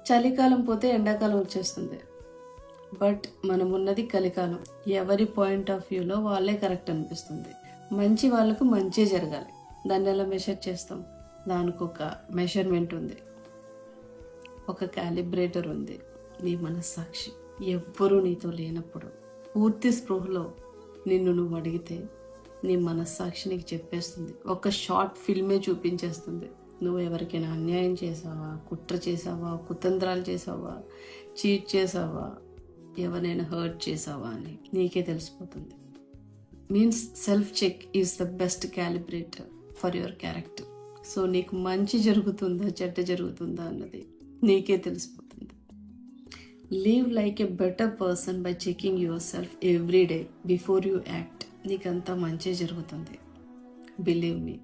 చలికాలం పోతే ఎండాకాలం వచ్చేస్తుంది. బట్ మనం ఉన్నది కలికాలం. ఎవరి పాయింట్ ఆఫ్ వ్యూలో వాళ్ళే కరెక్ట్ అనిపిస్తుంది. మంచి వాళ్ళకు మంచి జరగాలి. దాన్ని ఎలా మెషర్ చేస్తాం? దానికి ఒక మెషర్మెంట్ ఉంది, ఒక క్యాలిబ్రేటర్ ఉంది. నీ మనస్సాక్షి. ఎవ్వరూ నీతో లేనప్పుడు పూర్తి స్పృహలో నిన్ను నువ్వు అడిగితే నీ మనస్సాక్షి నీకు చెప్పేస్తుంది. ఒక షార్ట్ ఫిల్మే చూపించేస్తుంది. నువ్వు ఎవరికైనా అన్యాయం చేసావా, కుట్ర చేసావా, కుతంత్రాలు చేసావా, చీట్ చేసావా, ఎవరైనా హర్ట్ చేసావా అని నీకే తెలిసిపోతుంది. Means self check is the best calibrator for your character. So నీకు మంచి జరుగుతుందా చెడ్డ జరుగుతుందా అన్నది నీకే తెలిసిపోతుంది. Live like a better person by checking yourself every day before you act. నీకంతా మంచి జరుగుతుంది. బిలీవ్ మీ.